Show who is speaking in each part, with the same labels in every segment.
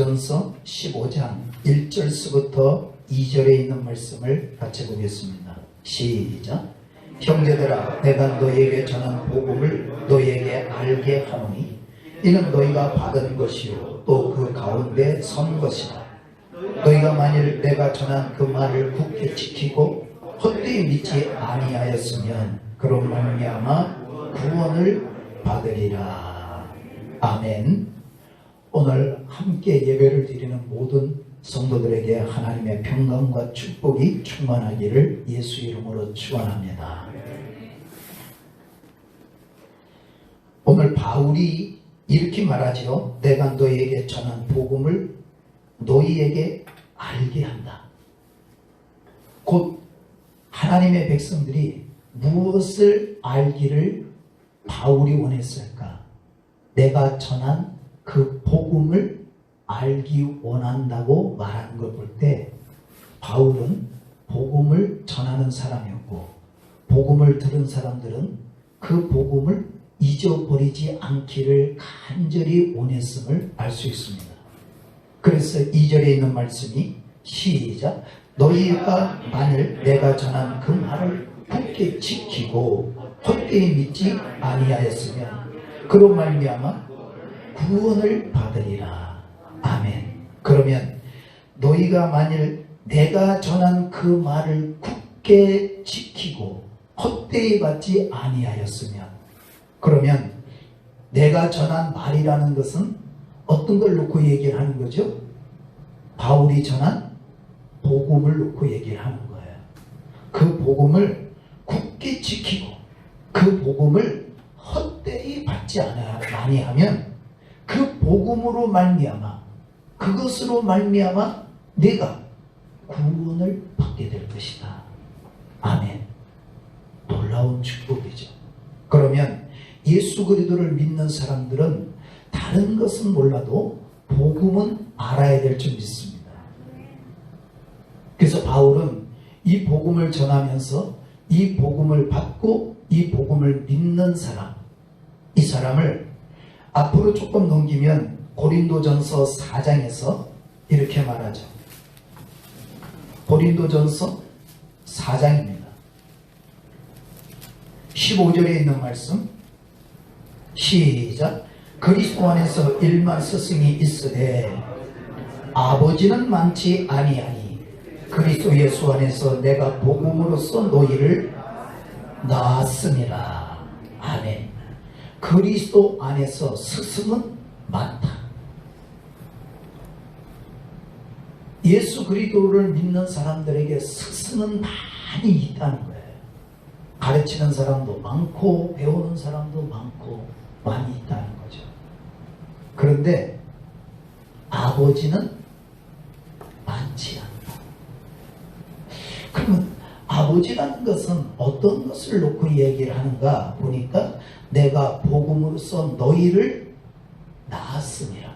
Speaker 1: 전서 15장 1절서부터 2절에 있는 말씀을 같이 보겠습니다. 시작. 형제들아, 내가 너희에게 전한 복음을 너희에게 알게 하노니 이는 너희가 받은 것이요 또 그 가운데 선 것이다. 너희가 만일 내가 전한 그 말을 굳게 지키고 헛되이 믿지 아니하였으면 그런 말미암아 구원을 받으리라. 아멘. 오늘 함께 예배를 드리는 모든 성도들에게 하나님의 평강과 축복이 충만하기를 예수 이름으로 축원합니다. 오늘 바울이 이렇게 말하죠. 내가 너희에게 전한 복음을 너희에게 알게 한다. 곧 하나님의 백성들이 무엇을 알기를 바울이 원했을까? 내가 전한 그 복음을 알기 원한다고 말하는 걸 볼 때 바울은 복음을 전하는 사람이었고 복음을 들은 사람들은 그 복음을 잊어버리지 않기를 간절히 원했음을 알 수 있습니다. 그래서 2절에 있는 말씀이 시작. 너희가 만일 내가 전한 그 말을 굳게 지키고 헛되이 믿지 아니하였으면 그로 말미암아 구원을 받으리라. 아멘. 그러면 너희가 만일 내가 전한 그 말을 굳게 지키고 헛되이 받지 아니하였으면, 그러면 내가 전한 말이라는 것은 어떤 걸 놓고 얘기를 하는 거죠? 바울이 전한 복음을 놓고 얘기를 하는 거예요. 그 복음을 굳게 지키고 그 복음을 헛되이 받지 아니하면 그 복음으로 말미암아, 그것으로 말미암아 내가 구원을 받게 될 것이다. 아멘. 놀라운 축복이죠. 그러면 예수 그리스도를 믿는 사람들은 다른 것은 몰라도 복음은 알아야 될 줄 믿습니다. 그래서 바울은 이 복음을 전하면서 이 복음을 받고 이 복음을 믿는 사람, 이 사람을 앞으로 조금 넘기면 고린도전서 4장에서 이렇게 말하죠. 고린도전서 4장입니다. 15절에 있는 말씀 시작. 그리스도 안에서 일만 스승이 있으되 아버지는 많지 아니하니 그리스도 예수 안에서 내가 복음으로써 너희를 낳았음이라. 아멘. 그리스도 안에서 스승은 많다. 예수 그리스도를 믿는 사람들에게 스승은 많이 있다는 거예요. 가르치는 사람도 많고 배우는 사람도 많고 많이 있다는 거죠. 그런데 아버지는 많지 않다. 그러면 아버지라는 것은 어떤 것을 놓고 얘기를 하는가 보니까 내가 복음으로써 너희를 낳았음이라.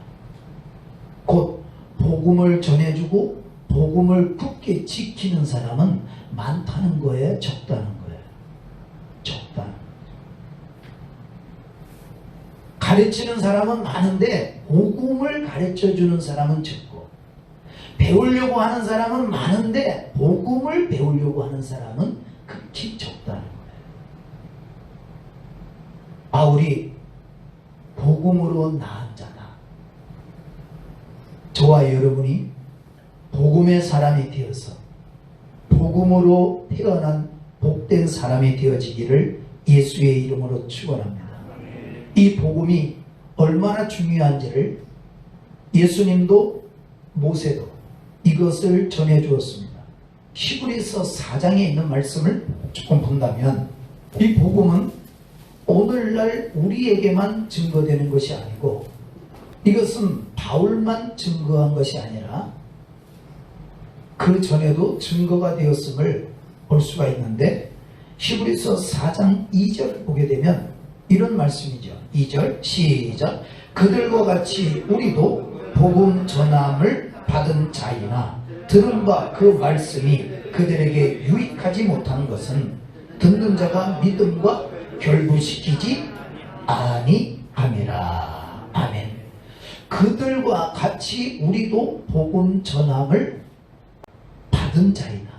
Speaker 1: 곧 복음을 전해주고 복음을 굳게 지키는 사람은 많다는 거예요? 적다는 거예요? 적다는 거예요. 가르치는 사람은 많은데 복음을 가르쳐주는 사람은 적고, 배우려고 하는 사람은 많은데 복음을 배우려고 하는 사람은 극히 적다는 거예요. 바울이 복음으로 낳은 자다. 저와 여러분이 복음의 사람이 되어서 복음으로 태어난 복된 사람이 되어지기를 예수의 이름으로 축원합니다. 이 복음이 얼마나 중요한지를 예수님도 모세도 이것을 전해 주었습니다. 히브리서 4장에 있는 말씀을 조금 본다면 이 복음은 오늘날 우리에게만 증거되는 것이 아니고 이것은 바울만 증거한 것이 아니라 그 전에도 증거가 되었음을 볼 수가 있는데 히브리서 4장 2절을 보게 되면 이런 말씀이죠. 2절 시작. 그들과 같이 우리도 복음 전함을 받은 자이나 들은 바 그 말씀이 그들에게 유익하지 못한 것은 듣는 자가 믿음과 결부시키지 아니함이라. 아멘. 그들과 같이 우리도 복음 전함을 받은 자이다.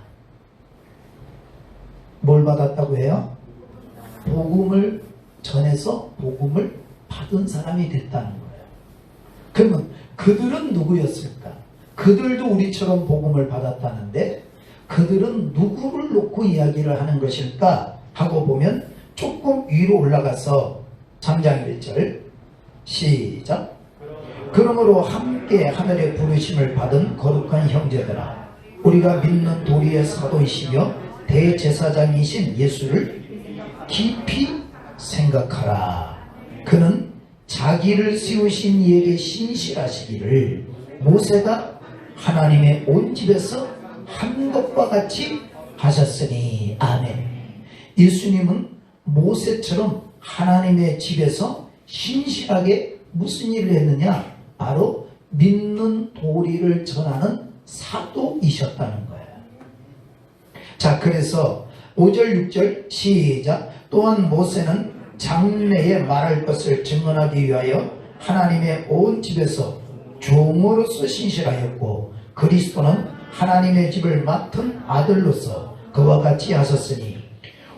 Speaker 1: 뭘 받았다고 해요? 복음을 전해서 복음을 받은 사람이 됐다는 거예요. 그러면 그들은 누구였을까? 그들도 우리처럼 복음을 받았다는데 그들은 누구를 놓고 이야기를 하는 것일까 하고 보면 조금 위로 올라가서 3장 1절 시작. 그러므로 함께 하늘의 부르심을 받은 거룩한 형제들아, 우리가 믿는 도리의 사도이시며 대제사장이신 예수를 깊이 생각하라. 그는 자기를 세우신 이에게 신실하시기를 모세가 하나님의 온 집에서 한 것과 같이 하셨으니. 아멘. 예수님은 모세처럼 하나님의 집에서 신실하게 무슨 일을 했느냐? 바로 믿는 도리를 전하는 사도이셨다는 거예요. 자, 그래서 5절 6절 시작. 또한 모세는 장래에 말할 것을 증언하기 위하여 하나님의 온 집에서 종으로서 신실하였고 그리스도는 하나님의 집을 맡은 아들로서 그와 같이 하셨으니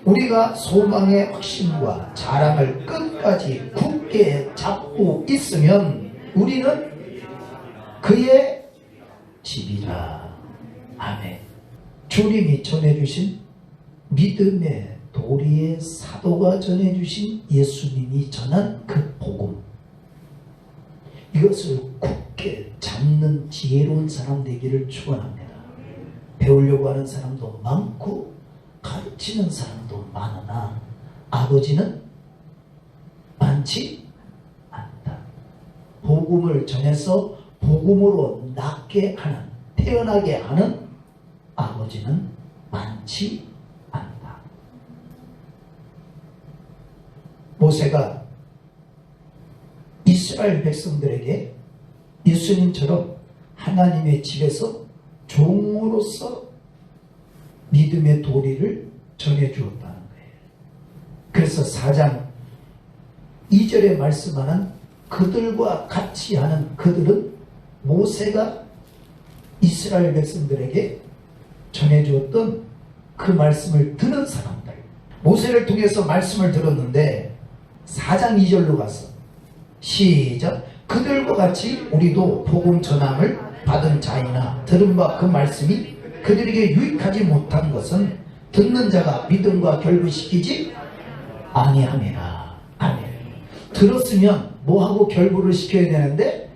Speaker 1: 우리가 소망의 확신과 자랑을 끝까지 굳게 잡고 있으면 우리는 그의 집이라. 아멘. 주님이 전해주신 믿음의 도리의 사도가 전해주신 예수님이 전한 그 복음, 이것을 굳게 잡는 지혜로운 사람 되기를 축원합니다. 배우려고 하는 사람도 많고 가르치는 사람도 많으나 아버지는 많지 않다. 복음을 전해서 복음으로 낳게 하는, 태어나게 하는 아버지는 많지 않다. 모세가 이스라엘 백성들에게 예수님처럼 하나님의 집에서 종으로서 믿음의 도리를 전해주었다는 거예요. 그래서 4장 2절에 말씀하는 그들과 같이 하는 그들은 모세가 이스라엘 백성들에게 전해주었던 그 말씀을 들은 사람들, 모세를 통해서 말씀을 들었는데 4장 2절로 가서 시작. 그들과 같이 우리도 복음 전함을 받은 자이나 들은 바 그 말씀이 그들에게 유익하지 못한 것은 듣는 자가 믿음과 결부시키지 아니함이라. 아멘. 들었으면 뭐하고 결부를 시켜야 되는데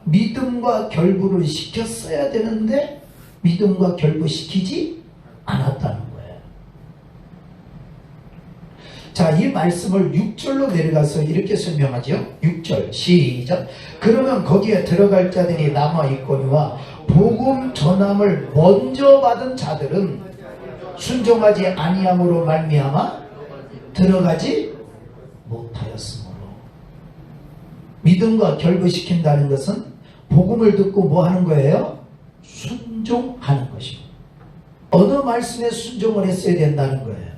Speaker 1: 믿음과 결부를 시켰어야 되는데 믿음과 결부시키지 않았다는 거예요. 자, 이 말씀을 6절로 내려가서 이렇게 설명하죠. 6절 시작. 그러면 거기에 들어갈 자들이 남아있거니와 복음 전함을 먼저 받은 자들은 순종하지 아니함으로 말미암아 들어가지 못하였으므로. 믿음과 결부시킨다는 것은 복음을 듣고 뭐 하는 거예요? 순종하는 것입니다. 어느 말씀에 순종을 했어야 된다는 거예요?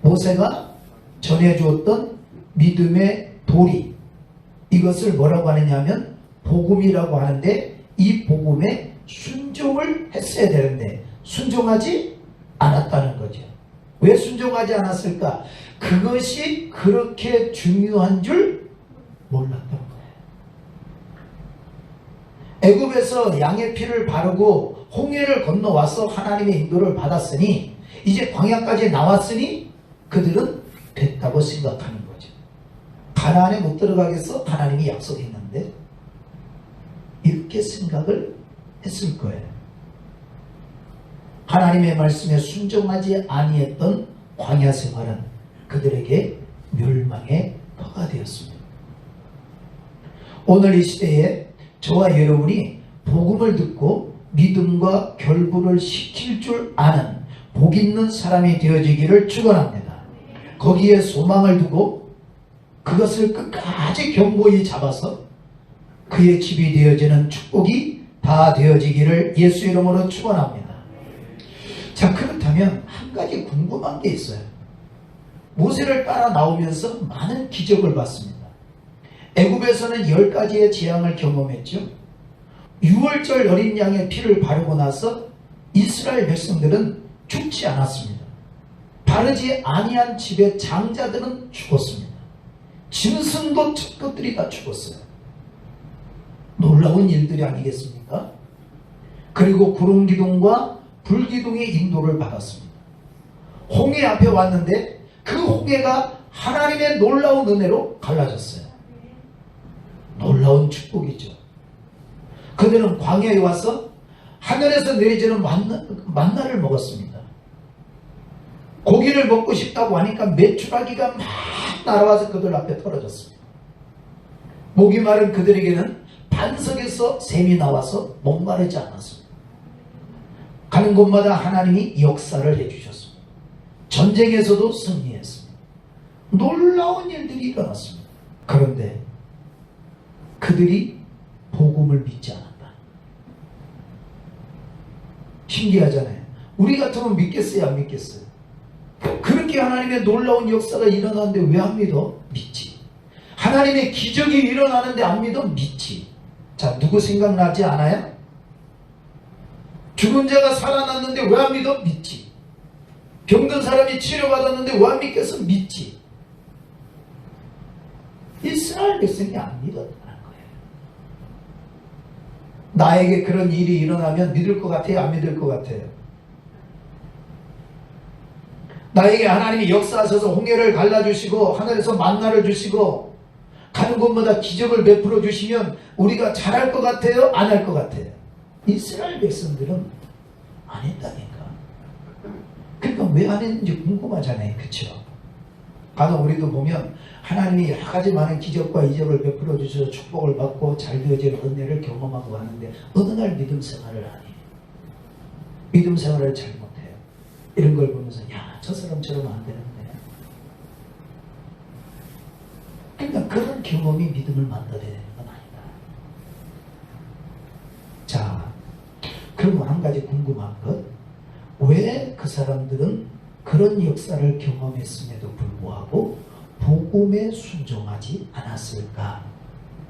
Speaker 1: 모세가 전해주었던 믿음의 도리, 이것을 뭐라고 하느냐 하면 복음이라고 하는데 이 복음에 순종을 했어야 되는데 순종하지 않았다는 거죠. 왜 순종하지 않았을까? 그것이 그렇게 중요한 줄 몰랐던 거예요. 애굽에서 양의 피를 바르고 홍해를 건너와서 하나님의 인도를 받았으니 이제 광야까지 나왔으니 그들은 됐다고 생각하는 거죠. 가나안에 못 들어가겠어? 하나님이 약속했는데 이렇게 생각을 했을 거예요. 하나님의 말씀에 순종하지 아니했던 광야 생활은 그들에게 멸망의 터가 되었습니다. 오늘 이 시대에 저와 여러분이 복음을 듣고 믿음과 결부를 시킬 줄 아는 복 있는 사람이 되어지기를 축원합니다. 거기에 소망을 두고 그것을 끝까지 견고히 잡아서 그의 집이 되어지는 축복이 다 되어지기를 예수 이름으로 축원합니다. 자, 그렇다면 한 가지 궁금한 게 있어요. 모세를 따라 나오면서 많은 기적을 봤습니다. 애굽에서는 10가지의 재앙을 경험했죠. 6월절 어린 양의 피를 바르고 나서 이스라엘 백성들은 죽지 않았습니다. 바르지 아니한 집의 장자들은 죽었습니다. 짐승도 첫 것들이 다 죽었어요. 놀라운 일들이 아니겠습니까? 그리고 구름기둥과 불기둥의 인도를 받았습니다. 홍해 앞에 왔는데 그 홍해가 하나님의 놀라운 은혜로 갈라졌어요. 놀라운 축복이죠. 그들은 광야에 와서 하늘에서 내리지는 만나를 먹었습니다. 고기를 먹고 싶다고 하니까 메추라기가 막 날아와서 그들 앞에 떨어졌습니다. 목이 마른 그들에게는 반석에서 샘이 나와서 목마르지 않았습니다. 가는 곳마다 하나님이 역사를 해주셨습니다. 전쟁에서도 승리했습니다. 놀라운 일들이 일어났습니다. 그런데 그들이 복음을 믿지 않았다. 신기하잖아요. 우리 같으면 믿겠어요, 안 믿겠어요? 그렇게 하나님의 놀라운 역사가 일어나는데 왜 안 믿어? 믿지. 하나님의 기적이 일어나는데 안 믿어? 믿지. 자, 누구 생각나지 않아요? 죽은 자가 살아났는데 왜 안 믿어? 믿지. 병든 사람이 치료받았는데 왜 안 믿겠어? 믿지. 이스라엘 백성이 안 믿었다는 거예요. 나에게 그런 일이 일어나면 믿을 것 같아요? 안 믿을 것 같아요? 나에게 하나님이 역사하셔서 홍해를 갈라주시고 하늘에서 만나를 주시고 가는 곳마다 기적을 베풀어 주시면 우리가 잘할 것 같아요? 안 할 것 같아요? 이스라엘 백성들은 안 했다니까. 그러니까 왜 안 했는지 궁금하잖아요. 그렇죠? 가서 우리도 보면 하나님이 여러 가지 많은 기적과 이적을 베풀어 주셔서 축복을 받고 잘 되어질 은혜를 경험하고 하는데 어느 날 믿음 생활을 안 해요. 믿음 생활을 잘 못해요. 이런 걸 보면서 야, 저 사람처럼 안 되는데. 그러니까 그런 경험이 믿음을 만들어야 되는 건 아니다. 자, 그러면 한 가지 궁금한 것. 왜 그 사람들은 그런 역사를 경험했음에도 불구하고 복음에 순종하지 않았을까?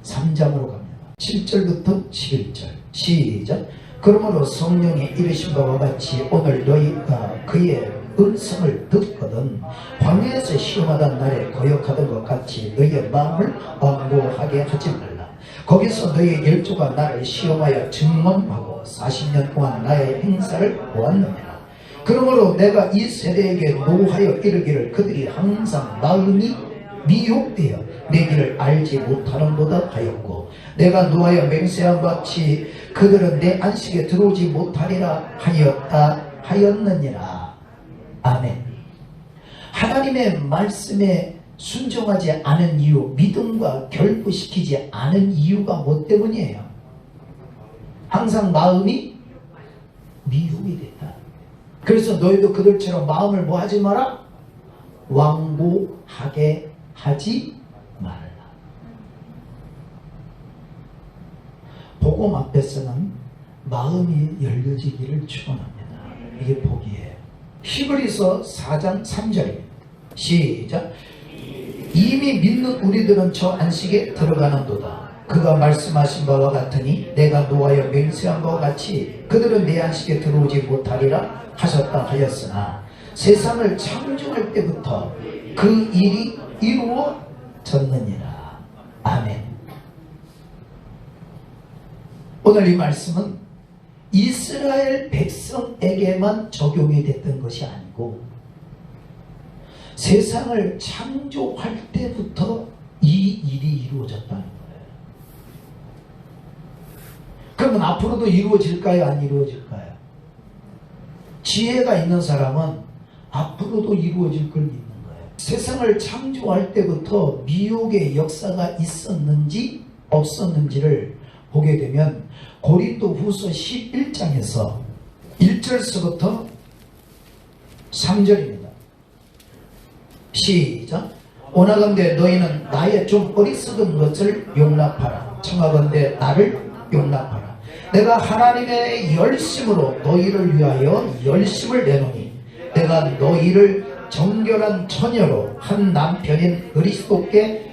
Speaker 1: 3장으로 갑니다. 7절부터 11절 시작. 그러므로 성령이 이르신 바와 같이 오늘 너희가 그의 음성을 듣거든 광야에서 시험하던 날에 거역하던 것 같이 너희의 마음을 완고하게 하지 말라. 거기서 너희의 열조가 나를 시험하여 증언하고 40년 동안 나의 행사를 보았느니라. 그러므로 내가 이 세대에게 노하여 이르기를 그들이 항상 마음이 미혹되어 내 길을 알지 못하는도다 하였고 내가 노하여 맹세한 같이 그들은 내 안식에 들어오지 못하리라 하였느니라. 아멘. 하나님의 말씀에 순종하지 않은 이유, 믿음과 결부시키지 않은 이유가 뭐 때문이에요? 항상 마음이 미혹이 됐다. 그래서 너희도 그들처럼 마음을 뭐 하지 마라? 완고하게 하지 말라. 복음 앞에서는 마음이 열려지기를 축원합니다. 이게 복이에요. 히브리서 4장 3절입니다. 시작. 이미 믿는 우리들은 저 안식에 들어가는도다. 그가 말씀하신 바와 같으니 내가 노하여 맹세한 바와 같이 그들은 내 안식에 들어오지 못하리라 하셨다 하였으나 세상을 창조할 때부터 그 일이 이루어졌느니라. 아멘. 오늘 이 말씀은 이스라엘 백성에게만 적용이 됐던 것이 아니고 세상을 창조할 때부터 이 일이 이루어졌다는 거예요. 그러면 앞으로도 이루어질까요? 안 이루어질까요? 지혜가 있는 사람은 앞으로도 이루어질 걸 믿는 거예요. 세상을 창조할 때부터 미혹의 역사가 있었는지 없었는지를 보게 되면 고린도 후서 11장에서 1절서부터 3절입니다. 시작. 오나건대 너희는 나의 좀 어리석은 것을 용납하라. 청하건대 나를 용납하라. 내가 하나님의 열심으로 너희를 위하여 열심을 내노니 내가 너희를 정결한 처녀로 한 남편인 그리스도께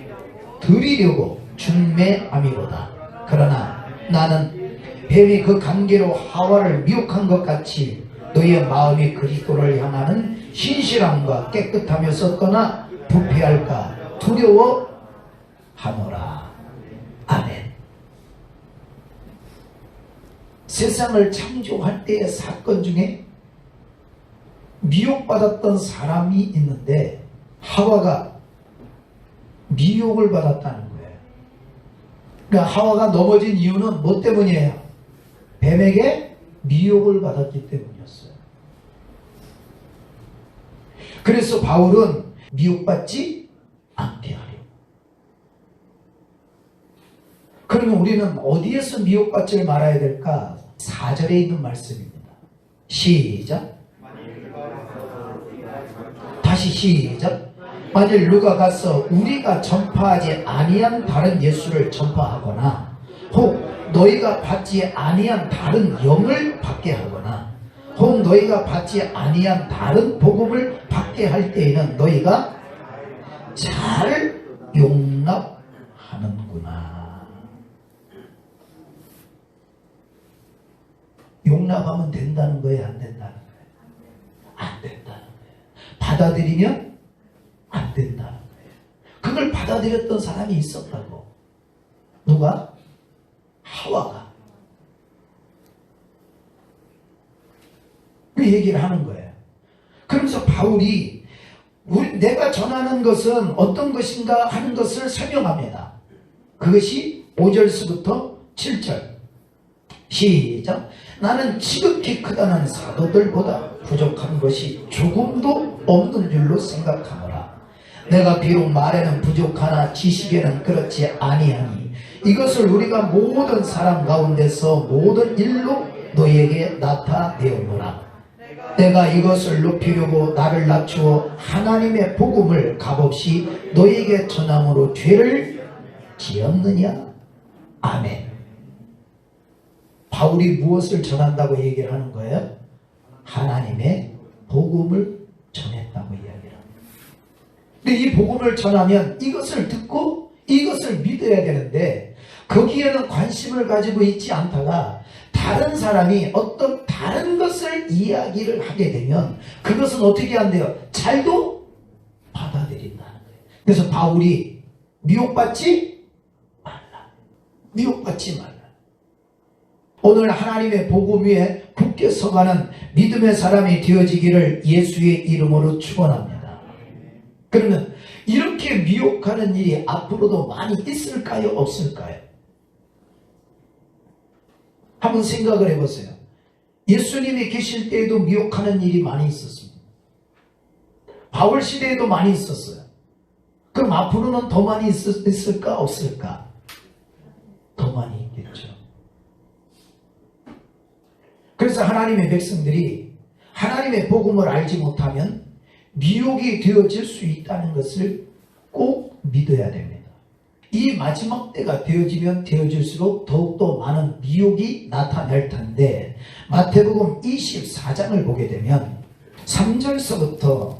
Speaker 1: 드리려고 중매함이로다. 그러나 나는 뱀이 그 관계로 하와를 미혹한 것 같이 너희의 마음이 그리스도를 향하는 신실함과 깨끗함에서 떠나 부패할까 두려워하노라. 아멘. 세상을 창조할 때의 사건 중에 미혹받았던 사람이 있는데 하와가 미혹을 받았다는 거예요. 그러니까 하와가 넘어진 이유는 뭐 때문이에요? 뱀에게 미혹을 받았기 때문이었어요. 그래서 바울은 미혹받지 않게 하려. 그러면 우리는 어디에서 미혹받지 말아야 될까? 4절에 있는 말씀입니다. 시작. 다시 시작. 만일 누가 가서 우리가 전파하지 아니한 다른 예수를 전파하거나 혹 너희가 받지 아니한 다른 영을 받게 하거나 혹 너희가 받지 아니한 다른 복음을 받게 할 때에는 너희가 잘 용납하는구나. 용납하면 된다는 거예요? 안 된다는 거예요? 안 된다는 거예요. 받아들이면 안 된다는 거예요. 그걸 받아들였던 사람이 있었다고. 누가? 하와가. 그 얘기를 하는 거예요. 그러면서 바울이 내가 전하는 것은 어떤 것인가 하는 것을 설명합니다. 그것이 5절서부터 7절. 시작. 나는 지극히 크다는 사도들보다 부족한 것이 조금도 없는 줄로 생각하노라. 내가 비록 말에는 부족하나 지식에는 그렇지 아니하니 이것을 우리가 모든 사람 가운데서 모든 일로 너희에게 나타내었노라. 내가 이것을 높이려고 나를 낮추어 하나님의 복음을 값없이 너희에게 전함으로 죄를 지었느냐? 아멘. 바울이 무엇을 전한다고 얘기를 하는 거예요? 하나님의 복음을 전했다고 이야기를 합니다. 근데 이 복음을 전하면 이것을 듣고 이것을 믿어야 되는데 거기에는 관심을 가지고 있지 않다가 다른 사람이 어떤 다른 것을 이야기를 하게 되면 그것은 어떻게 한대요? 잘도 받아들인다는 거예요. 그래서 바울이 미혹받지 말라. 미혹받지 말라. 오늘 하나님의 복음 위에 굳게 서가는 믿음의 사람이 되어지기를 예수의 이름으로 축원합니다. 그러면 이렇게 미혹하는 일이 앞으로도 많이 있을까요? 없을까요? 한번 생각을 해보세요. 예수님이 계실 때에도 미혹하는 일이 많이 있었습니다. 바울 시대에도 많이 있었어요. 그럼 앞으로는 더 많이 있을까? 없을까? 더 많이 있겠죠. 그래서 하나님의 백성들이 하나님의 복음을 알지 못하면 미혹이 되어질 수 있다는 것을 꼭 믿어야 됩니다. 이 마지막 때가 되어지면 되어질수록 더욱더 많은 미혹이 나타날 텐데 마태복음 24장을 보게 되면 3절서부터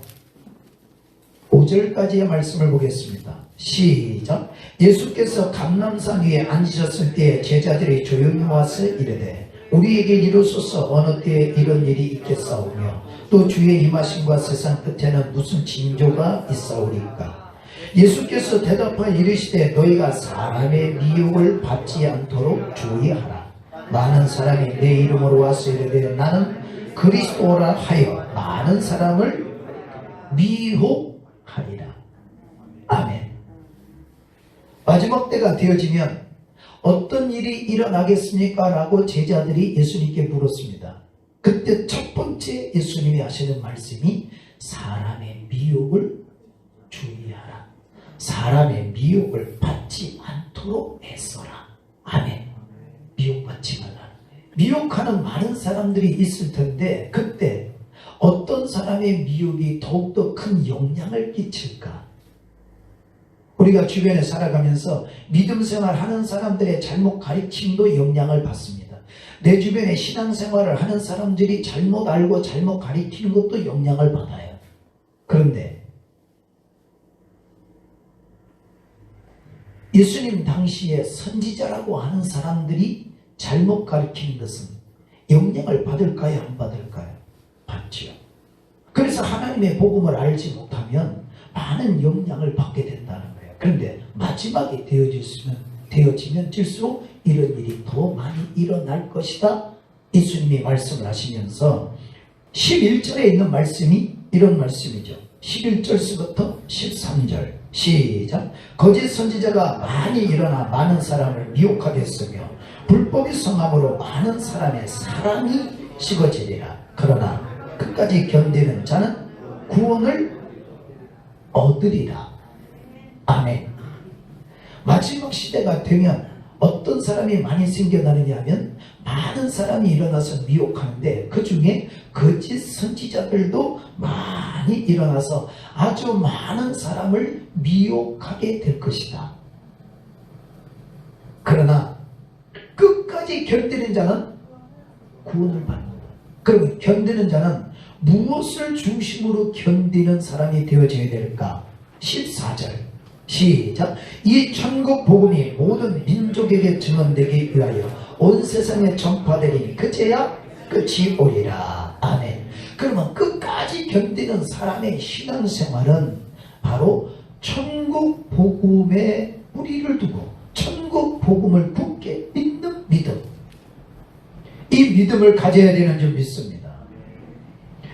Speaker 1: 5절까지의 말씀을 보겠습니다. 시작. 예수께서 감람산 위에 앉으셨을 때 제자들이 조용히 와서 이르되 우리에게 이루소서 어느 때에 이런 일이 있겠사오며 또 주의 임하심과 세상 끝에는 무슨 징조가 있사오리까. 예수께서 대답하여 이르시되 너희가 사람의 미혹을 받지 않도록 주의하라. 많은 사람이 내 이름으로 와서 이르되 나는 그리스도라 하여 많은 사람을 미혹하리라. 아멘. 마지막 때가 되어지면 어떤 일이 일어나겠습니까? 라고 제자들이 예수님께 물었습니다. 그때 첫 번째 예수님이 하시는 말씀이 사람의 미혹을 주의하라. 사람의 미혹을 받지 않도록 애써라. 아멘. 미혹받지 말라. 미혹하는 많은 사람들이 있을 텐데 그때 어떤 사람의 미혹이 더욱더 큰 영향을 끼칠까? 우리가 주변에 살아가면서 믿음 생활하는 사람들의 잘못 가르침도 영향을 받습니다. 내 주변에 신앙생활을 하는 사람들이 잘못 알고 잘못 가르치는 것도 영향을 받아요. 그런데 예수님 당시에 선지자라고 하는 사람들이 잘못 가르치는 것은 영향을 받을까요? 안 받을까요? 받지요. 그래서 하나님의 복음을 알지 못하면 많은 영향을 받게 된다는 거예요. 그런데 마지막에 되어지면 질수록 이런 일이 더 많이 일어날 것이다. 예수님이 말씀을 하시면서 11절에 있는 말씀이 이런 말씀이죠. 11절서부터 13절 시작. 거짓 선지자가 많이 일어나 많은 사람을 미혹하게 했으며 불법이 성함으로 많은 사람의 사랑이 식어지리라. 그러나 끝까지 견디는 자는 구원을 얻으리라. 아멘. 마지막 시대가 되면 어떤 사람이 많이 생겨나느냐 하면 많은 사람이 일어나서 미혹하는데 그 중에 거짓 선지자들도 많이 일어나서 아주 많은 사람을 미혹하게 될 것이다. 그러나 끝까지 견디는 자는 구원을 받는다. 그러면 견디는 자는 무엇을 중심으로 견디는 사람이 되어져야 될까? 14절 시작. 이 천국 복음이 모든 민족에게 증언되기 위하여 온 세상에 전파되리니 그제야 끝이 오리라. 아멘. 그러면 끝까지 견디는 사람의 신앙생활은 바로 천국 복음에 뿌리를 두고 천국 복음을 굳게 믿는 믿음, 이 믿음을 가져야 되는 줄 믿습니다.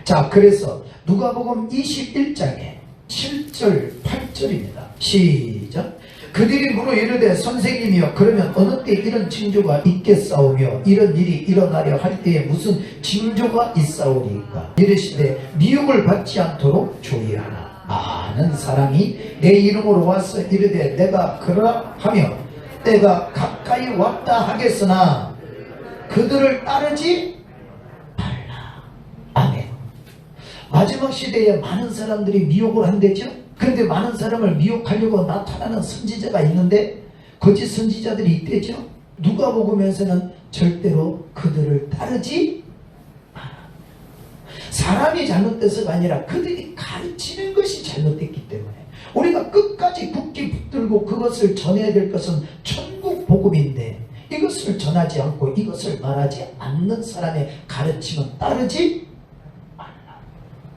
Speaker 1: 자, 그래서 누가복음 21장에 7절 8절입니다. 시작. 그들이 물어 이르되 선생님이여 그러면 어느 때 이런 징조가 있겠사오며 이런 일이 일어나려 할 때에 무슨 징조가 있사오리까? 이르시되 미혹을 받지 않도록 주의하라. 많은 사람이 내 이름으로 와서 이르되 내가 그러라 하며 때가 가까이 왔다 하겠으나 그들을 따르지 말라. 아멘. 마지막 시대에 많은 사람들이 미혹을 한대죠. 그런데 많은 사람을 미혹하려고 나타나는 선지자가 있는데 거짓 선지자들이 있대죠. 누가복음에서는 절대로 그들을 따르지 마라. 사람이 잘못돼서가 아니라 그들이 가르치는 것이 잘못됐기 때문에 우리가 끝까지 굳게 붙들고 그것을 전해야 될 것은 천국 복음인데 이것을 전하지 않고 이것을 말하지 않는 사람의 가르침은 따르지 말라.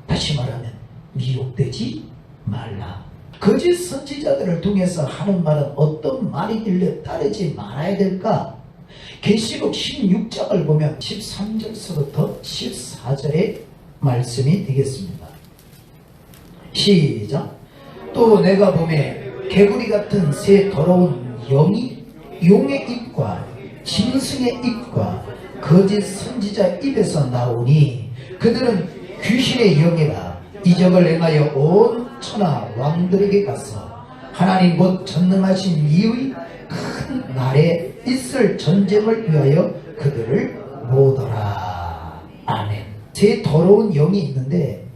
Speaker 1: 다시 말하면 미혹되지 말라. 거짓 선지자들을 통해서 하는 말은 어떤 말이길래 따르지 말아야 될까? 계시록 16장을 보면 13절서부터 14절의 말씀이 되겠습니다. 시작. 또 내가 보매 개구리 같은 새 더러운 영이 용의 입과 짐승의 입과 거짓 선지자 입에서 나오니 그들은 귀신의 영이라 이적을 행하여 온 천하 왕들에게 가서 하나님 곧 전능하신 이의 큰 날에 있을 전쟁을 위하여 그들을 모으더라. 아멘. 제 더러운 영이 있는데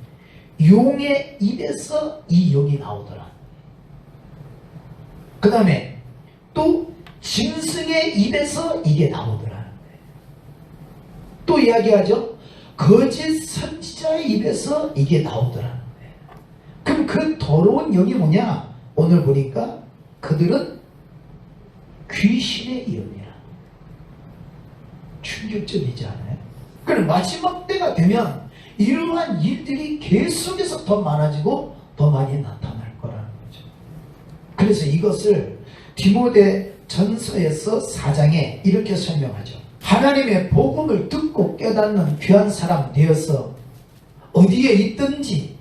Speaker 1: 용의 입에서 이 영이 나오더라. 그 다음에 또 짐승의 입에서 이게 나오더라. 또 이야기하죠. 거짓 선지자의 입에서 이게 나오더라. 그럼 그 더러운 영이 뭐냐? 오늘 보니까 그들은 귀신의 영이야. 충격적이지 않아요? 그럼 마지막 때가 되면 이러한 일들이 계속해서 더 많아지고 더 많이 나타날 거라는 거죠. 그래서 이것을 디모데 전서에서 4장에 이렇게 설명하죠. 하나님의 복음을 듣고 깨닫는 귀한 사람 되어서 어디에 있든지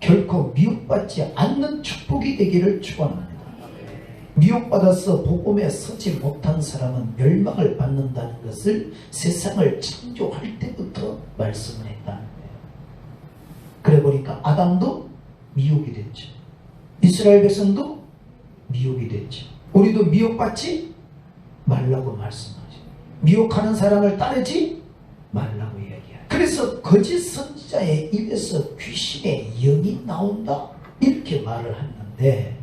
Speaker 1: 결코 미혹받지 않는 축복이 되기를 축원합니다. 미혹받아서 복음에 서지 못한 사람은 멸망을 받는다는 것을 세상을 창조할 때부터 말씀을 했다는 거예요. 그래 보니까 아담도 미혹이 됐죠. 이스라엘 백성도 미혹이 됐죠. 우리도 미혹받지 말라고 말씀하죠. 미혹하는 사람을 따르지 말라고 이야기해요. 그래서 거짓 선지자의 입에서 귀신의 영이 나온다 이렇게 말을 했는데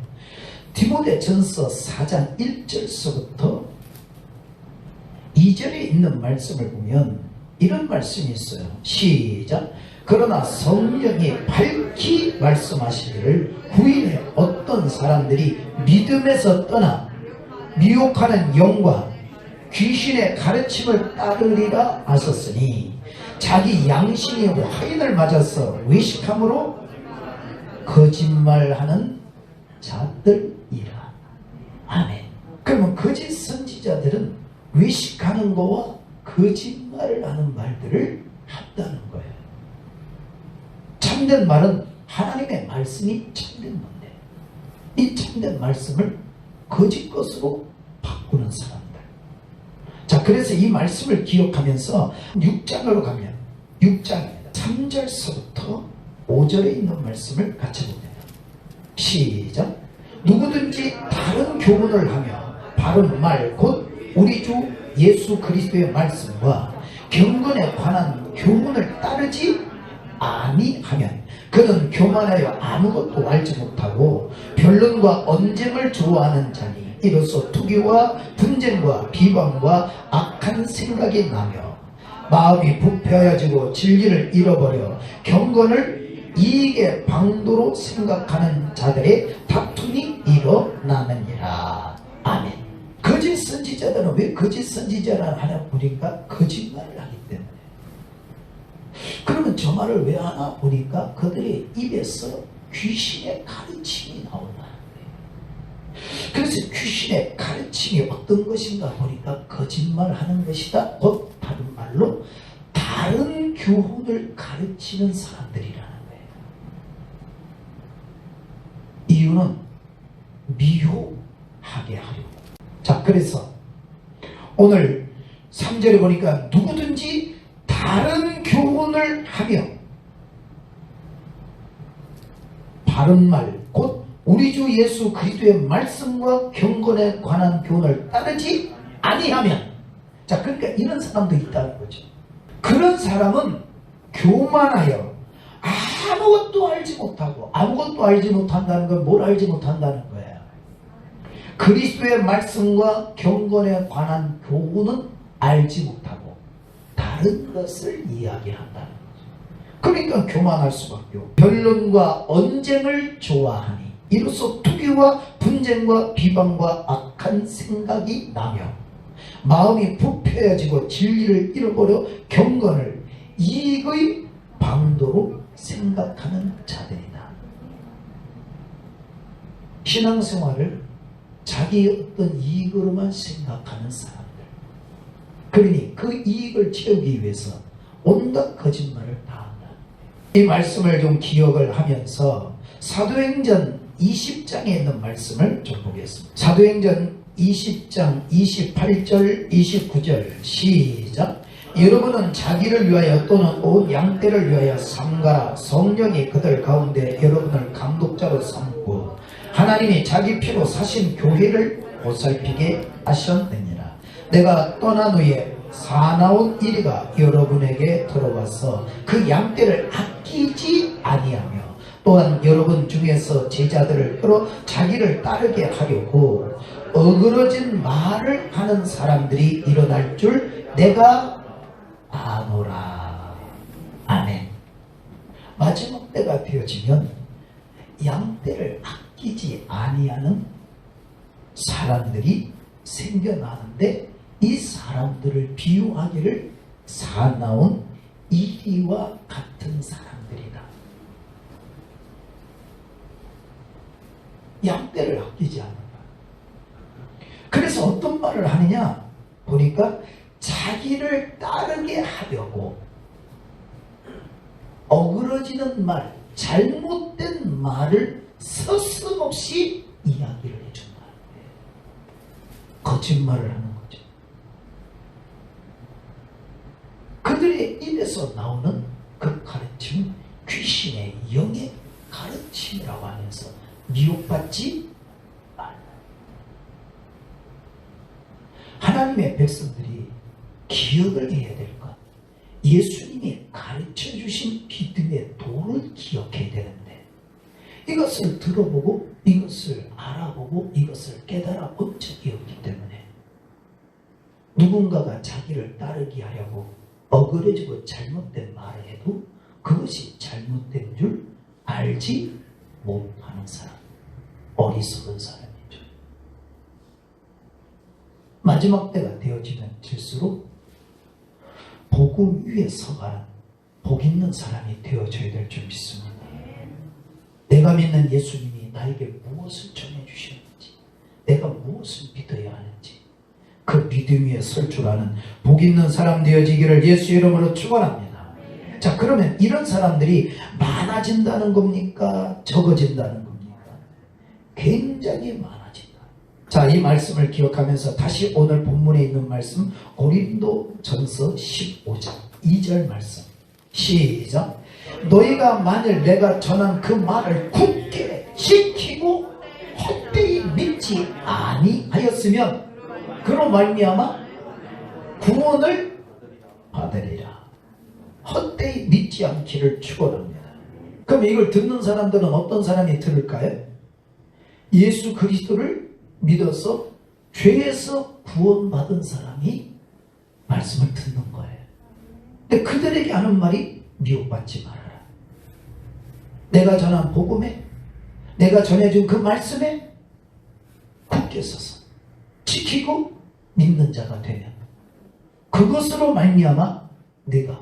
Speaker 1: 디모데 전서 4장 1절서부터 2절에 있는 말씀을 보면 이런 말씀이 있어요. 시작. 그러나 성령이 밝히 말씀하시기를 후인에 어떤 사람들이 믿음에서 떠나 미혹하는 영과 귀신의 가르침을 따르리라 하셨으니 자기 양심이 화인을 맞아서 외식함으로 거짓말하는 자들이라. 아멘. 그러면 거짓 선지자들은 외식하는 거와 거짓말을 하는 말들을 한다는 거예요. 참된 말은 하나님의 말씀이 참된 건데 이 참된 말씀을 거짓 것으로 바꾸는 사람들. 자, 그래서 이 말씀을 기억하면서 6장으로 가면 6장입니다. 3절서부터 5절에 있는 말씀을 같이 봅니다. 시작. 누구든지 다른 교훈을 하며 바른 말 곧 우리 주 예수 그리스도의 말씀과 경건에 관한 교훈을 따르지 아니하면 그는 교만하여 아무것도 알지 못하고 변론과 언쟁을 좋아하는 자니 이로써 투기와 분쟁과 비방과 악한 생각이 나며 마음이 부패하여지고 진리를 잃어버려 경건을 이익의 방도로 생각하는 자들의 다툼이 일어나느니라. 아멘. 거짓 선지자들은 왜 거짓 선지자라 하냐 보니까 거짓말을 하기 때문에. 그러면 저 말을 왜 하나 보니까 그들의 입에서 귀신의 가르침이 나온다는 거예요. 그래서 귀신의 가르침이 어떤 것인가 보니까 거짓말하는 것이다. 곧 다른 말로 다른 교훈을 가르치는 사람들이라는 거예요. 이유는 미혹하게 하려고. 자, 그래서 오늘 3절에 보니까 누구든지 다른 교훈을 하며 바른 말 곧 우리 주 예수 그리스도의 말씀과 경건에 관한 교훈을 따르지 아니하면, 자, 그러니까 이런 사람도 있다는 거죠. 그런 사람은 교만하여 아무것도 알지 못하고, 아무것도 알지 못한다는 건 뭘 알지 못한다는 거예요. 그리스도의 말씀과 경건에 관한 교훈은 알지 못하고 다른 것을 이야기한다는 거죠. 그러니까 교만할 수밖에 없고, 변론과 언쟁을 좋아하니 이로써 투기와 분쟁과 비방과 악한 생각이 나며 마음이 부패해지고 진리를 잃어버려 경건을 이익의 방도로 생각하는 자들이다. 신앙생활을 자기 어떤 이익으로만 생각하는 사람들, 그러니 그 이익을 채우기 위해서 온갖 거짓말을 다 한다. 이 말씀을 좀 기억을 하면서 사도행전 20장에 있는 말씀을 좀 보겠습니다. 사도행전 20장 28절 29절 시작. 여러분은 자기를 위하여 또는 온 양떼를 위하여 삼가라. 성령이 그들 가운데 여러분을 감독자로 삼고 하나님이 자기 피로 사신 교회를 보살피게 하셨느니라. 내가 떠난 후에 사나운 이리가 여러분에게 들어와서 그 양떼를 아끼지 아니하며 또한 여러분 중에서 제자들을 끌어 자기를 따르게 하려고 어그러진 말을 하는 사람들이 일어날 줄 내가 아노라. 아멘. 마지막 때가 되어지면 양떼를 아끼지 아니하는 사람들이 생겨나는데, 이 사람들을 비유하기를 사나운 이리와 같은 사람들이다. 양떼를 아끼지 않는다. 그래서 어떤 말을 하느냐 보니까 자기를 따르게 하려고 어그러지는 말, 잘못된 말을 서슴없이 이야기를 해준다. 거짓말을 하는 거죠. 그들의 입에서 나오는 그 가르침은 귀신의 영의 가르침이라고 하면서 미혹받지 말라. 하나님의 백성들이 기억을 해야 될 것, 예수님이 가르쳐 주신 믿음의 도를 기억해야 되는데, 이것을 들어보고 이것을 알아보고 이것을 깨달아 본 적이 없기 때문에 누군가가 자기를 따르게 하려고 어그러지고 잘못된 말을 해도 그것이 잘못된 줄 알지 못하는 사람, 어리석은 사람이죠. 마지막 때가 되어지면 될수록 복음 위에 서가는 복 있는 사람이 되어져야 될 줄 믿습니다. 내가 믿는 예수님이 나에게 무엇을 전해주시는지, 내가 무엇을 믿어야 하는지 그 믿음 위에 설 줄 아는 복 있는 사람 되어지기를 예수 이름으로 축원합니다. 자, 그러면 이런 사람들이 많아진다는 겁니까? 적어진다는 겁니까? 굉장히 많아진다. 자, 이 말씀을 기억하면서 다시 오늘 본문에 있는 말씀 고린도전서 15장 2절 말씀 시작. 너희가 만일 내가 전한 그 말을 굳게 지키고 헛되이 믿지 아니하였으면 그로 말미암아 구원을 받으리라. 헛되이 믿지 않기를 축원합니다. 그럼 이걸 듣는 사람들은 어떤 사람이 들을까요? 예수 그리스도를 믿어서 죄에서 구원받은 사람이 말씀을 듣는 거예요. 근데 그들에게 하는 말이 미혹받지 말아라. 내가 전한 복음에, 내가 전해준 그 말씀에 굳게 서서 지키고 믿는 자가 되면 그것으로 말미암아 내가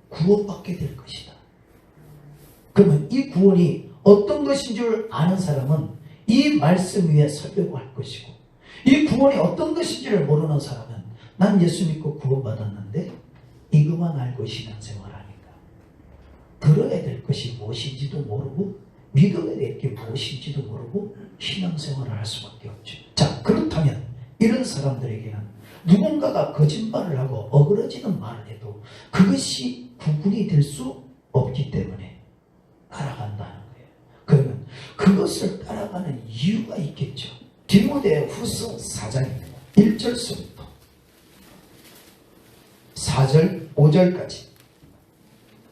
Speaker 1: 구원받게 될 것이다. 그러면 이 구원이 어떤 것인 줄 아는 사람은 이 말씀 위에 서려고 할 것이고, 이 구원이 어떤 것인지를 모르는 사람은 난 예수 믿고 구원받았는데 이것만 알고 신앙생활하니까 들어야 될 것이 무엇인지도 모르고 믿어야 될 게 무엇인지도 모르고 신앙생활을 할 수밖에 없죠. 자, 그렇다면 이런 사람들에게는 누군가가 거짓말을 하고 어그러지는 말을 해도 그것이 구분이 될 수 없기 때문에 따라간다는 거예요. 그러면 그것을 따라가는 이유가 있겠죠. 디모데후서 4장입니다. 1절서부터 4절 5절까지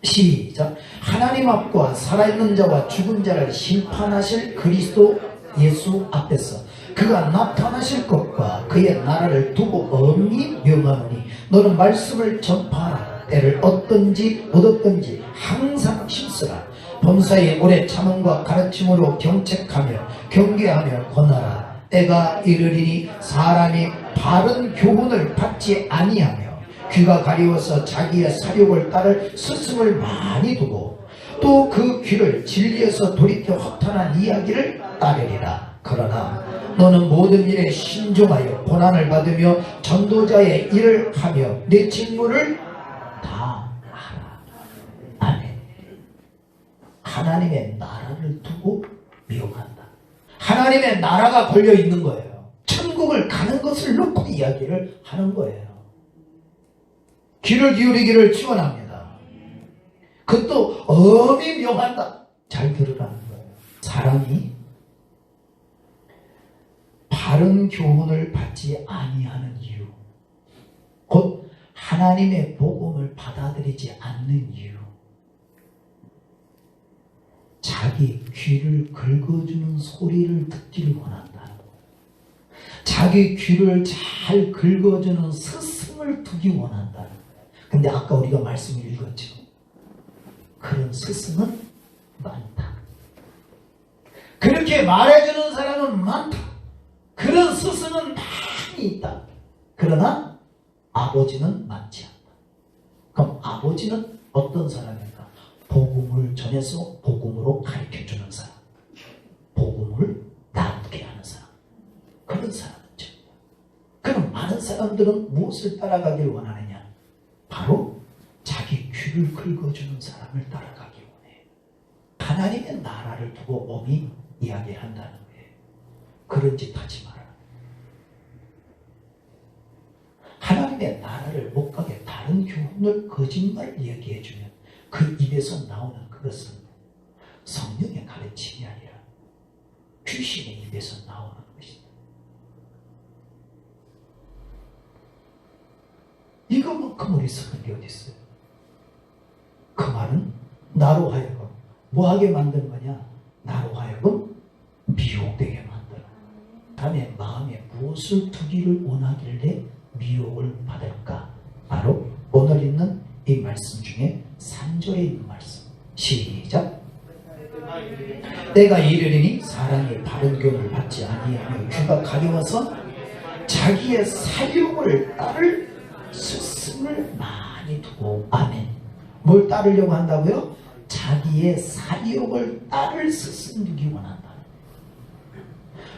Speaker 1: 시작. 하나님 앞과 살아있는 자와 죽은 자를 심판하실 그리스도 예수 앞에서 그가 나타나실 것과 그의 나라를 두고 엄히 명하노니 너는 말씀을 전파하라. 때를 얻든지 못 얻든지 항상 힘쓰라. 범사에 오래 참음과 가르침으로 경책하며 경계하며 권하라. 때가 이르리니 사람이 바른 교훈을 받지 아니하며 귀가 가리워서 자기의 사욕을 따를 스승을 많이 두고 또 그 귀를 진리에서 돌이켜 허탄한 이야기를 따르리라. 그러나 너는 모든 일에 신중하여 고난을 받으며 전도자의 일을 하며 내 직무를 다 하라. 아멘. 하나님의 나라를 두고 미혹한다. 하나님의 나라가 걸려 있는 거예요. 천국을 가는 것을 놓고 이야기를 하는 거예요. 귀를 기울이기를 축원합니다. 그것도 엄히 명한다. 잘 들으라는 거예요. 사람이 바른 교훈을 받지 아니하는 이유, 곧 하나님의 복음을 받아들이지 않는 이유, 자기 귀를 긁어주는 소리를 듣기를 원한다는 거예요. 자기 귀를 잘 긁어주는 스승을 두기 원한다는 거예요. 근데 아까 우리가 말씀을 읽었죠. 그런 스승은 많다. 그렇게 말해주는 사람은 많다. 그런 스승은 많이 있다. 그러나 아버지는 많지 않다. 그럼 아버지는 어떤 사람일까? 복음을 전해서 복음으로 가르쳐주는 사람, 복음을 나누게 하는 사람, 그런 사람이죠. 그럼 많은 사람들은 무엇을 따라가기를 원하느냐? 바로 자기 귀를 긁어주는 사람을 따라가기 원해. 하나님의 나라를 두고 엄히 이야기한다는 거예요. 그런 짓 하지 마라. 하나님의 나라를 못 가게 다른 교훈을 거짓말을 이야기해주면 그 입에서 나오는 그것은 성령의 가르침이 아니라 귀신의 입에서 나오는 것이다. 이거만큼 어리석은 게 어디 있어요? 그 말은 나로 하여금 뭐하게 만든 거냐? 나로 하여금 미혹되게 만드는. 사람의 마음에 무엇을 두기를 원하길래 미혹을 받을까? 바로 오늘 있는 이 말씀 중에 3절에 있는 말씀. 시작. 때가 이르리니 사람이 바른 교훈을 받지 아니하며 귀가 가려워서 자기의 사욕을 따를 스승을 많이 두고. 아멘. 뭘 따르려고 한다고요? 자기의 사욕을 따를 스승 두기 원한다.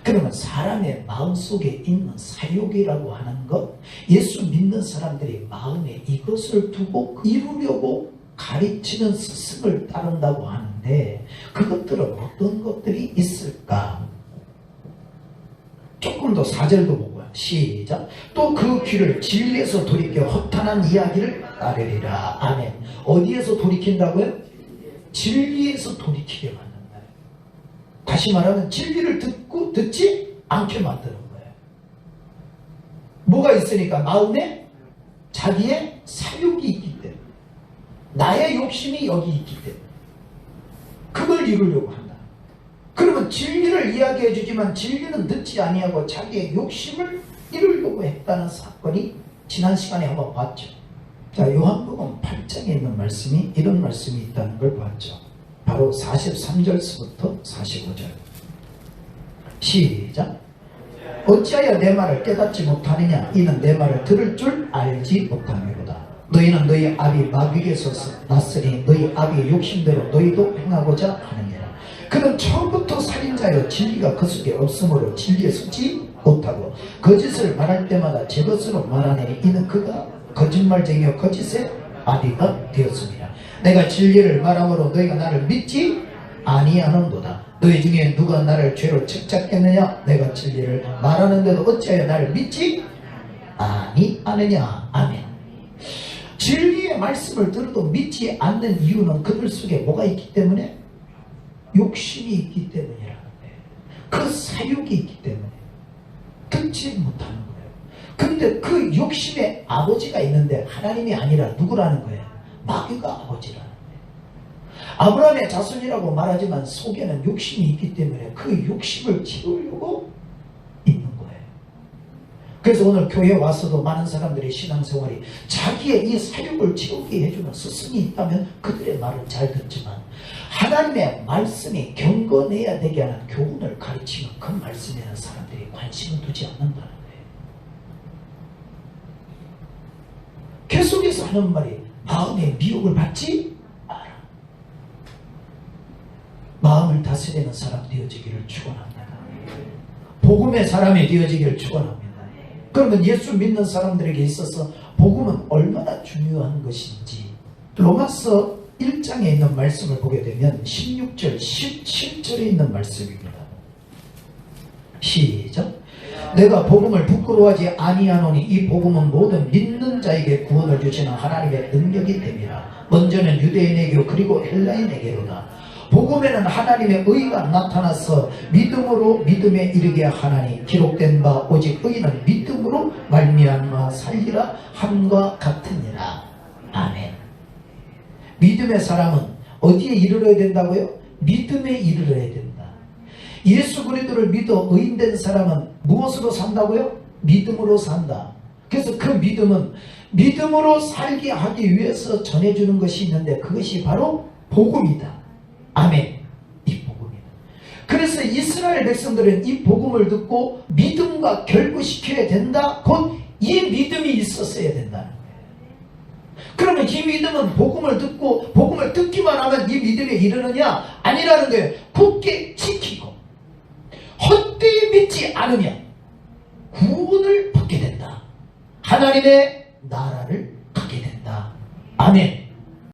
Speaker 1: 그러면 사람의 마음속에 있는 사욕이라고 하는 것, 예수 믿는 사람들이 마음에 이것을 두고 이루려고 가르치는 스승을 따른다고 하는데, 그것들은 어떤 것들이 있을까? 조금 더 4절도 보고요. 시작. 또 그 귀를 진리에서 돌이켜 허탄한 이야기를 따르리라. 아멘. 어디에서 돌이킨다고요? 진리에서 돌이키게 만든다. 다시 말하면 진리를 듣지 않게 만드는 거예요. 뭐가 있으니까? 마음에 자기의 사욕이 있기 때문에, 나의 욕심이 여기 있기 때문에 그걸 이루려고 한다. 그러면 진리를 이야기해 주지만 진리는 듣지 아니하고 자기의 욕심을 이루려고 했다는 사건이 지난 시간에 한번 봤죠. 자, 요한복음 8장에 있는 말씀이 이런 말씀이 있다는 걸 봤죠. 바로 43절서부터 45절. 시작. 어찌하여 내 말을 깨닫지 못하느냐? 이는 내 말을 들을 줄 알지 못함이로다. 너희는 너희 아비 마귀에서 났으니 너희 아비의 욕심대로 너희도 행하고자 하느니라. 그는 처음부터 살인자여 진리가 그 속에 없으므로 진리에 서지 못하고 거짓을 말할 때마다 제 것으로 말하느니 이는 그가 거짓말쟁이여 거짓의 아비가 되었습니다. 내가 진리를 말함으로 너희가 나를 믿지 아니하는도다. 너희 중에 누가 나를 죄로 책잡겠느냐? 내가 진리를 말하는데도 어찌하여 나를 믿지 아니하느냐? 아멘. 진리의 말씀을 들어도 믿지 않는 이유는 그들 속에 뭐가 있기 때문에? 욕심이 있기 때문이라는 거예요. 그 사욕이 있기 때문에 듣지 못하는 거예요. 근데 그 욕심의 아버지가 있는데 하나님이 아니라 누구라는 거예요? 마귀가 아버지라는 거예요. 아브라함의 자손이라고 말하지만 속에는 욕심이 있기 때문에 그 욕심을 채우려고 있는 거예요. 그래서 오늘 교회에 와서도 많은 사람들이 신앙생활이 자기의 이 사욕을 채우게 해주는 스승이 있다면 그들의 말을 잘 듣지만 하나님의 말씀이 경건해야 되게 하는 교훈을 가르치면 그 말씀에는 사람들이 관심을 두지 않는다는 거예요. 계속해서 하는 말이 마음의 미혹을 받지 마라. 마음을 다스리는 사람 되어지기를 축원합니다. 복음의 사람이 되어지기를 축원합니다. 그러면 예수 믿는 사람들에게 있어서 복음은 얼마나 중요한 것인지 로마서 1장에 있는 말씀을 보게 되면 16절, 17절에 있는 말씀입니다. 시작. 내가 복음을 부끄러워하지 아니하노니 이 복음은 모든 믿는 자에게 구원을 주시는 하나님의 능력이 됨이라. 먼저는 유대인에게 그리고 헬라인에게로다. 복음에는 하나님의 의가 나타나서 믿음으로 믿음에 이르게 하나니 기록된 바 오직 의는 믿음으로 말미암아 살리라 함과 같으니라. 아멘. 믿음의 사람은 어디에 이르러야 된다고요? 믿음에 이르러야 된다. 예수 그리스도를 믿어 의인된 사람은 무엇으로 산다고요? 믿음으로 산다. 그래서 그 믿음은 믿음으로 살게 하기 위해서 전해주는 것이 있는데 그것이 바로 복음이다. 아멘. 이 복음이다. 그래서 이스라엘 백성들은 이 복음을 듣고 믿음과 결부시켜야 된다. 곧 이 믿음이 있었어야 된다는 거예요. 그러면 이 믿음은 복음을 듣고 복음을 듣기만 하면 이 믿음에 이르느냐? 아니라는 거예요. 굳게 지키고 헛되이 믿지 않으면 구원을 받게 된다. 하나님의 나라를 가게 된다. 아멘.